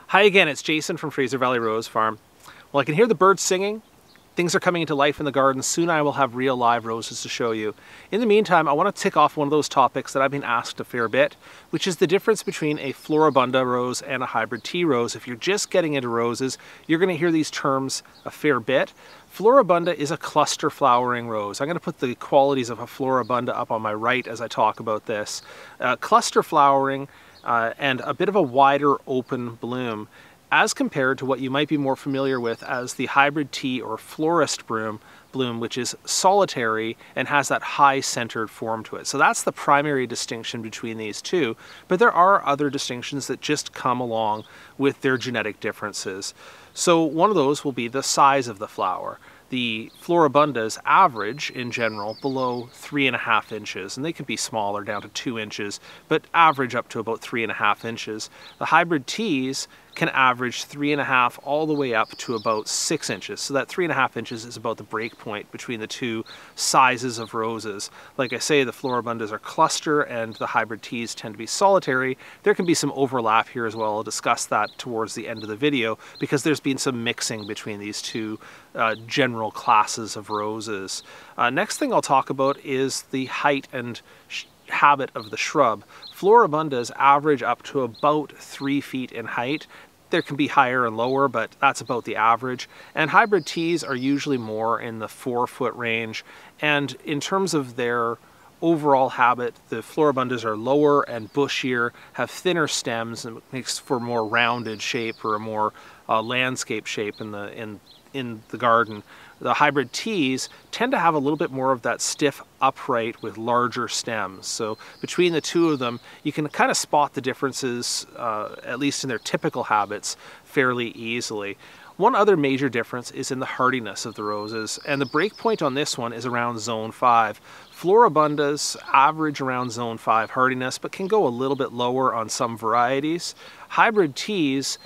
Hi again, it's Jason from Fraser Valley Rose Farm. Well, I can hear the birds singing. Things are coming into life in the garden. Soon I will have real live roses to show you. In the meantime, I want to tick off one of those topics that I've been asked a fair bit, which is the difference between a Floribunda rose and a hybrid tea rose. If you're just getting into roses, you're going to hear these terms a fair bit. Floribunda is a cluster flowering rose. I'm going to put the qualities of a Floribunda up on my right as I talk about this. Cluster flowering and a bit of a wider open bloom as compared to what you might be more familiar with as the hybrid tea or florist bloom, which is solitary and has that high centered form to it. So that's the primary distinction between these two, but there are other distinctions that just come along with their genetic differences. So one of those will be the size of the flower. The Floribundas average, in general, below 3.5 inches, and they can be smaller down to 2 inches, but average up to about 3.5 inches. The hybrid teas can average 3.5 all the way up to about 6 inches. So that 3.5 inches is about the break point between the two sizes of roses. Like I say, the Floribundas are cluster and the hybrid teas tend to be solitary. There can be some overlap here as well. I'll discuss that towards the end of the video because there's been some mixing between these two general classes of roses. Next thing I'll talk about is the height and habit of the shrub. Floribundas average up to about 3 feet in height. There can be higher and lower, but that's about the average. And hybrid teas are usually more in the 4-foot range. And in terms of their overall habit, the Floribundas are lower and bushier, have thinner stems, and makes for a more rounded shape or a more landscape shape in the garden. The hybrid teas tend to have a little bit more of that stiff upright with larger stems. So between the two of them, you can kind of spot the differences, at least in their typical habits, fairly easily. One other major difference is in the hardiness of the roses, and the break point on this one is around zone 5. Floribundas average around zone 5 hardiness, but can go a little bit lower on some varieties. Hybrid teas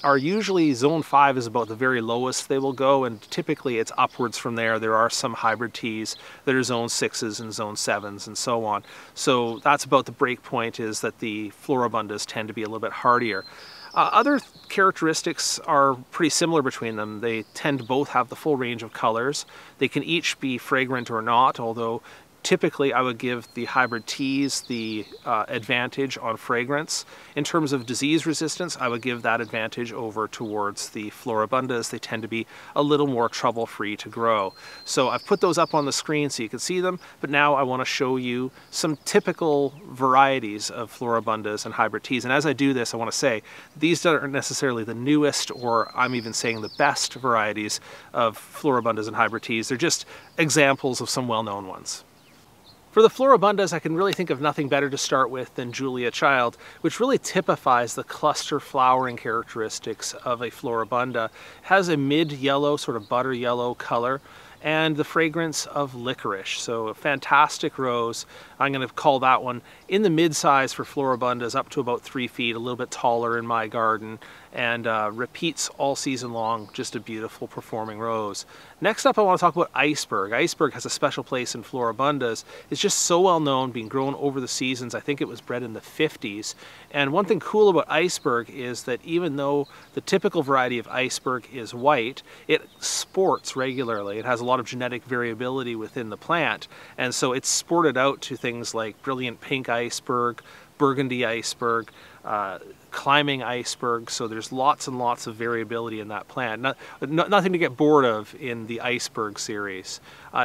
are usually zone 5 is about the very lowest they will go, and typically it's upwards from there. There are some hybrid teas that are zone 6s and zone 7s and so on. So that's about the break point, is that the Floribundas tend to be a little bit hardier. Other characteristics are pretty similar between them. They tend to both have the full range of colors. They can each be fragrant or not, although typically I would give the hybrid teas the advantage on fragrance. In terms of disease resistance, I would give that advantage over towards the Floribundas. They tend to be a little more trouble-free to grow. So I've put those up on the screen so you can see them, but now I want to show you some typical varieties of Floribundas and hybrid teas. And as I do this, I want to say these aren't necessarily the newest, or I'm even saying the best varieties of Floribundas and hybrid teas. They're just examples of some well-known ones. For the Floribundas, I can really think of nothing better to start with than Julia Child, which really typifies the cluster flowering characteristics of a Floribunda. It has a mid-yellow, sort of butter yellow color, and the fragrance of licorice. So a fantastic rose. I'm going to call that one in the mid-size for Floribundas, up to about 3 feet, a little bit taller in my garden, and repeats all season long. Just a beautiful performing rose. Next up, I want to talk about Iceberg. Iceberg has a special place in Floribundas. It's just so well known, being grown over the seasons. I think it was bred in the 50s. And one thing cool about Iceberg is that even though the typical variety of Iceberg is white, it sports regularly. It has a lot of genetic variability within the plant, and so it's sported out to things like brilliant pink Iceberg, Burgundy Iceberg, climbing Iceberg. So there's lots and lots of variability in that plant. Nothing to get bored of in the Iceberg series.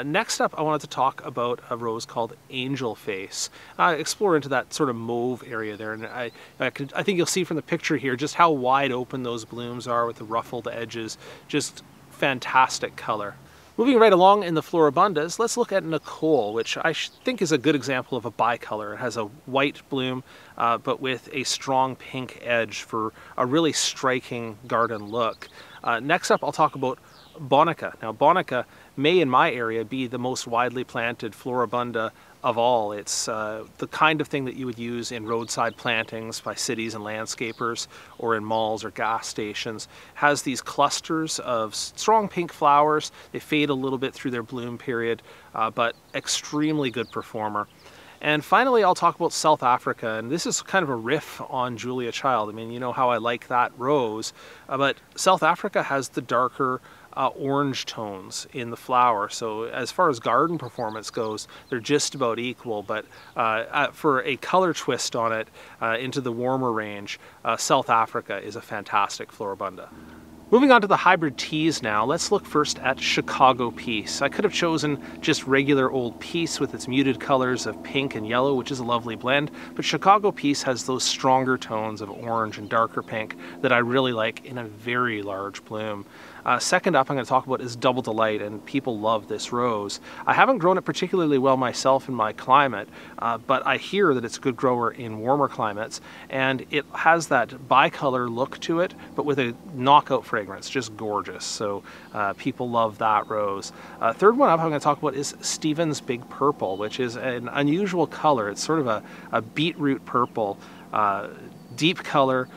Next up, I wanted to talk about a rose called Angel Face. Explore into that sort of mauve area there, and I think you'll see from the picture here just how wide open those blooms are with the ruffled edges. Just fantastic color. Moving right along in the Floribundas, let's look at Nicole, which I think is a good example of a bicolor. It has a white bloom, but with a strong pink edge for a really striking garden look. Next up, I'll talk about Bonica. Now, Bonica may, in my area, be the most widely planted Floribunda of all. It's the kind of thing that you would use in roadside plantings by cities and landscapers, or in malls or gas stations. Has these clusters of strong pink flowers. They fade a little bit through their bloom period, but extremely good performer. And finally, I'll talk about South Africa, and this is kind of a riff on Julia Child. I mean, you know how I like that rose, but South Africa has the darker orange tones in the flower. So as far as garden performance goes, they're just about equal, but for a color twist on it into the warmer range, South Africa is a fantastic Floribunda. Moving on to the hybrid teas now, let's look first at Chicago Peace. I could have chosen just regular old Peace with its muted colors of pink and yellow, which is a lovely blend, but Chicago Peace has those stronger tones of orange and darker pink that I really like in a very large bloom. Second up, I'm going to talk about is Double Delight, and people love this rose. I haven't grown it particularly well myself in my climate, but I hear that it's a good grower in warmer climates, and it has that bicolor look to it, but with a knockout fragrance, just gorgeous. So people love that rose. Third one up I'm going to talk about is Stevens Big Purple, which is an unusual color. It's sort of a beetroot purple. Deep color,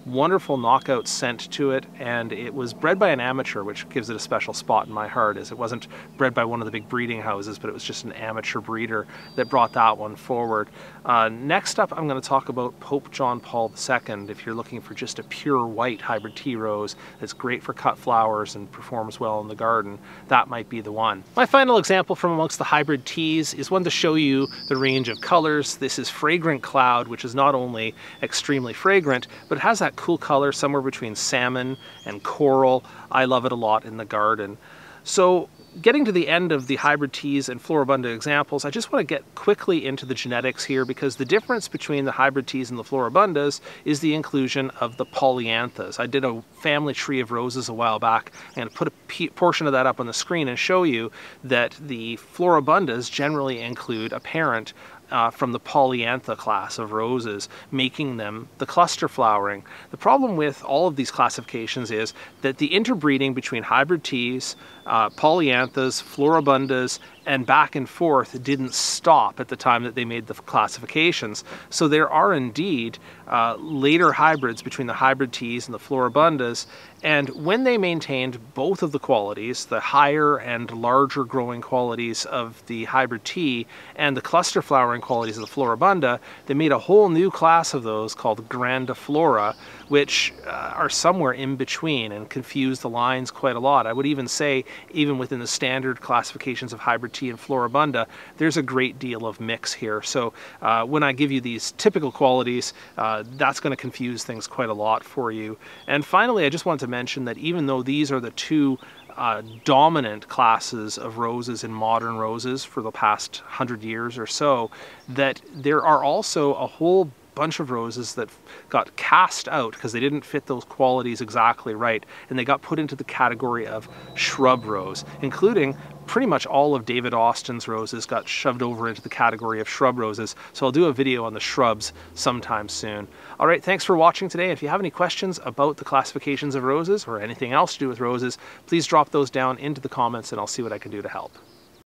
wonderful knockout scent to it, and it was bred by an amateur, which gives it a special spot in my heart, as it wasn't bred by one of the big breeding houses, but it was just an amateur breeder that brought that one forward. Next up, I'm going to talk about Pope John Paul II. If you're looking for just a pure white hybrid tea rose that's great for cut flowers and performs well in the garden, that might be the one. My final example from amongst the hybrid teas is one to show you the range of colors. This is Fragrant Cloud, which is not only extremely fragrant, but it has that cool color somewhere between salmon and coral. I love it a lot in the garden. So getting to the end of the hybrid teas and Floribunda examples, I just want to get quickly into the genetics here, because the difference between the hybrid teas and the Floribundas is the inclusion of the polyanthas. I did a family tree of roses a while back, and put a portion of that up on the screen and show you that the Floribundas generally include a parent from the polyantha class of roses, making them the cluster flowering. The problem with all of these classifications is that the interbreeding between hybrid teas, polyanthas, Floribundas, and back and forth didn't stop at the time that they made the classifications. So there are indeed later hybrids between the hybrid teas and the Floribundas, and when they maintained both of the qualities, the higher and larger growing qualities of the hybrid tea and the cluster flowering qualities of the Floribunda, they made a whole new class of those called Grandiflora, which are somewhere in between and confuse the lines quite a lot. I would even say, even within the standard classifications of hybrid tea and Floribunda, there's a great deal of mix here. So when I give you these typical qualities, that's going to confuse things quite a lot for you. And finally, I just wanted to mention that even though these are the two dominant classes of roses in modern roses for the past 100 years or so, that there are also a whole bunch of roses that got cast out because they didn't fit those qualities exactly right, and they got put into the category of shrub rose, including pretty much all of David Austin's roses got shoved over into the category of shrub roses. So I'll do a video on the shrubs sometime soon. All right, thanks for watching today. If you have any questions about the classifications of roses or anything else to do with roses, please drop those down into the comments and I'll see what I can do to help.